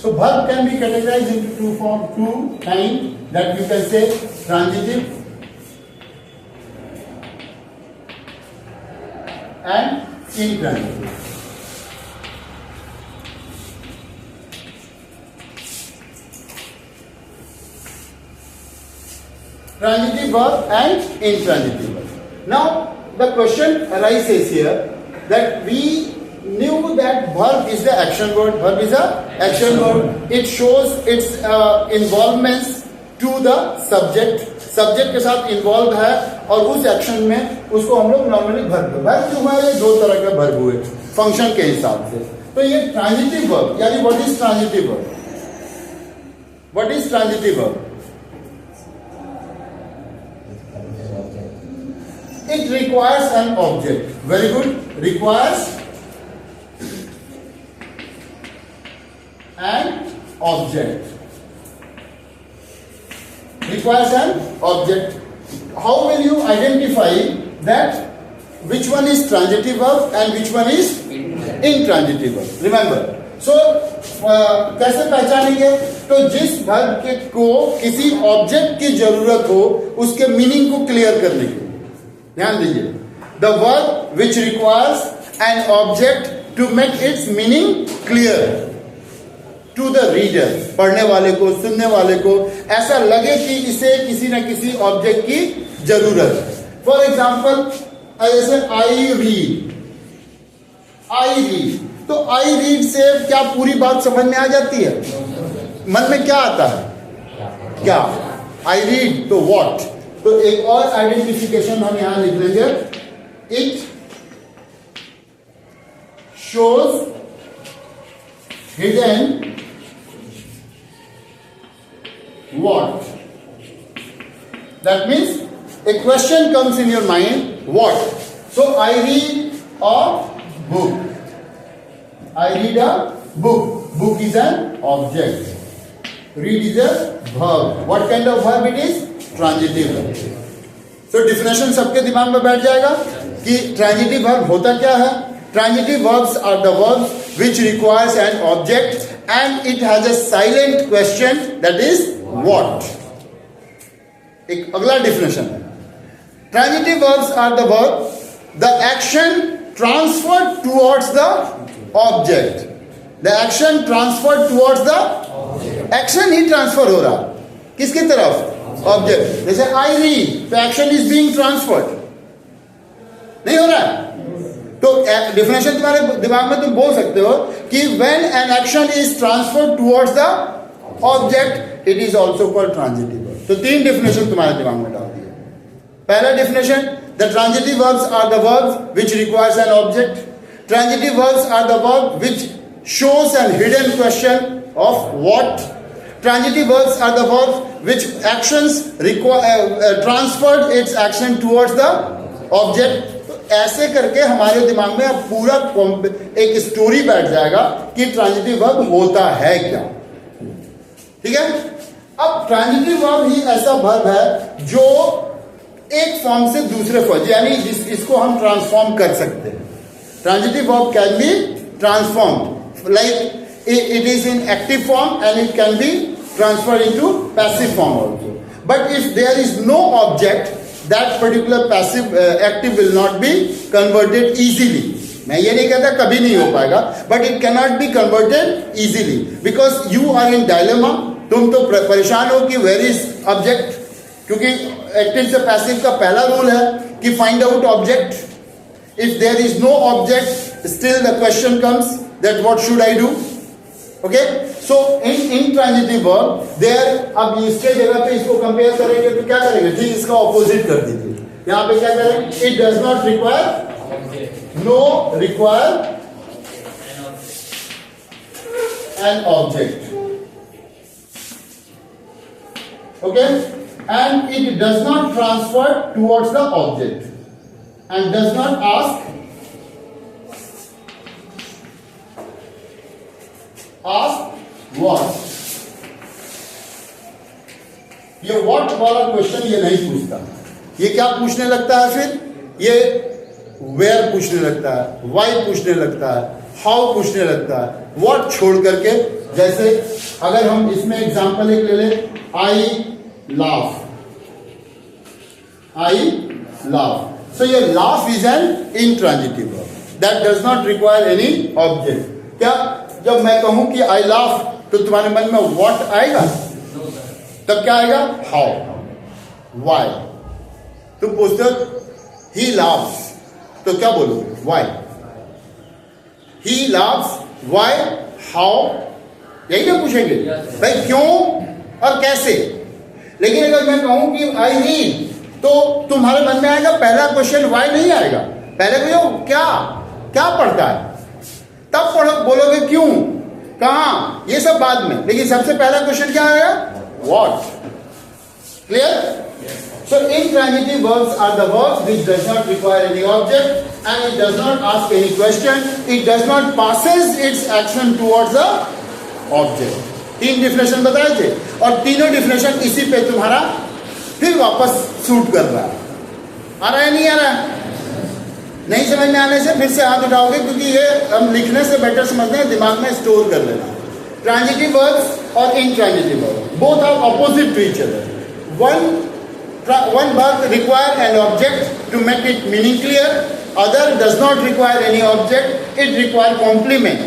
So verb can be categorized into two kinds, that you can say transitive and intransitive. Transitive verb and intransitive verb. Now the question arises here that we knew that verb is the action word. Verb is a action word. It shows its involvements to the subject. Subject के साथ involve है और उस action में उसको हम लोग normally verb जो हमारे दो तरह के वर्ब हुए फंक्शन के हिसाब से. तो ये ट्रांजिटिव वर्ब यानी what is transitive verb? What is transitive verb? It requires an object. Very good. Requires an object. Requires an object. How will you identify that which one is transitive verb and which one is intransitive verb? Remember. So कैसे पहचानेंगे? तो जिस verb के को किसी object की जरूरत हो उसके मीनिंग को क्लियर करने के लिए ध्यान दीजिए. The verb which requires an object to make its meaning clear to the reader. पढ़ने वाले को, सुनने वाले को ऐसा लगे कि इसे किसी न किसी ऑब्जेक्ट की जरूरत है. फॉर एग्जाम्पल जैसे आई रीड. तो आई रीड से क्या पूरी बात समझ में आ जाती है? मन में क्या आता है? क्या? आई रीड तो व्हाट. तो एक और आइडेंटिफिकेशन हम यहां लिख लेंगे. It shows hidden what. That means a question comes in your mind, what? So I read a book. I read a book. Book is an object. Read is a verb. What kind of verb it is? Transitive verb. So definition सबके दिमाग में बैठ जाएगा कि transitive verb होता क्या है. Transitive verbs are the verbs which requires an object and it has a silent question, that is what. एक अगला definition है. Transitive verbs are the verb, the action transferred towards the object. The action transferred towards the action he transfer हो रहा किसकी तरफ? Object. जैसे I read तो action is being transferred नहीं हो रहा है. तो डिफिनेशन तुम्हारे दिमाग में तुम बोल सकते हो कि when an action is transferred towards the object it is also called transitive. तो तीन डिफिनेशन तुम्हारे दिमाग में डाल दिए. पहला definition, the transitive verbs are the verbs which requires an object. Transitive verbs are the verb which shows an hidden question of what. Transitive verbs are the verbs which actions transferred its action towards the object. तो ऐसे करके हमारे दिमाग में अब पूरा एक story बैठ जाएगा कि ट्रांजिटिव वर्ब होता है क्या. ठीक है. अब ट्रांजिटिव वर्ब ही ऐसा वर्ब है जो एक फॉर्म से दूसरे फॉर्म यानी इसको हम ट्रांसफॉर्म कर सकते हैं. Transitive verb can be transformed. Like it is in active form and it can be transferred into passive form also. But if there is no object, that particular passive active will not be converted easily. मैं ये नहीं कहता कभी नहीं हो पाएगा, but it cannot be converted easily because you are in dilemma. तुम तो परेशान हो कि where is object, क्योंकि active से passive का पहला रूल है कि find out object. If there is no object, still the question comes that what should I do? Okay, so in intransitive verb there, अब इसके जगह पे इसको कंपेयर करेंगे तो क्या करेंगे? ठीक इसका ऑपोजिट कर दीजिए. यहाँ पे क्या करें? It does not require, no require an object. Okay, and it does not transfer towards the object and does not ask what. ये what वाला क्वेश्चन ये नहीं पूछता. ये क्या पूछने लगता है? फिर ये where पूछने लगता है, why पूछने लगता है, how पूछने लगता है. what छोड़ करके जैसे अगर हम इसमें एग्जांपल एक ले लें, आई लाफ, आई लाफ। सो ये laugh is an intransitive verb that does not require any object. क्या जब मैं कहूं कि आई लाफ तो तुम्हारे मन में व्हाट आएगा? तब क्या आएगा? How, why. तुम पूछते हो ही लाफ्स तो क्या बोलोगे? Why. He laughs, why, how, यही ना पूछेंगे भाई, क्यों और कैसे। लेकिन अगर मैं कहूं कि आई रीड तो तुम्हारे मन में आएगा पहला क्वेश्चन व्हाई नहीं आएगा, पहले पूछो क्या क्या पढ़ता है, तब पढ़ो बोलोगे क्यों, कहां, ये सब बाद में। लेकिन सबसे पहला क्वेश्चन क्या आएगा? What. Clear? So intransitive verbs are the verbs which does not require any object and it does not ask any question. It does not passes its action towards the object. 3 definition बताए थे और तीनों definition इसी पे तुम्हारा फिर वापस suit कर रहा है। आ रहा है नहीं आ रहा है? नहीं समझ में आने से फिर से हाथ उठाओगे, क्योंकि ये हम लिखने से बेटर समझते हैं, दिमाग में स्टोर कर लेना। ट्रांजिटिव वर्ब्स और intransitive verbs both are opposite to each other. One verb require an object to make it meaning clear. Other does not require any object. It require complement.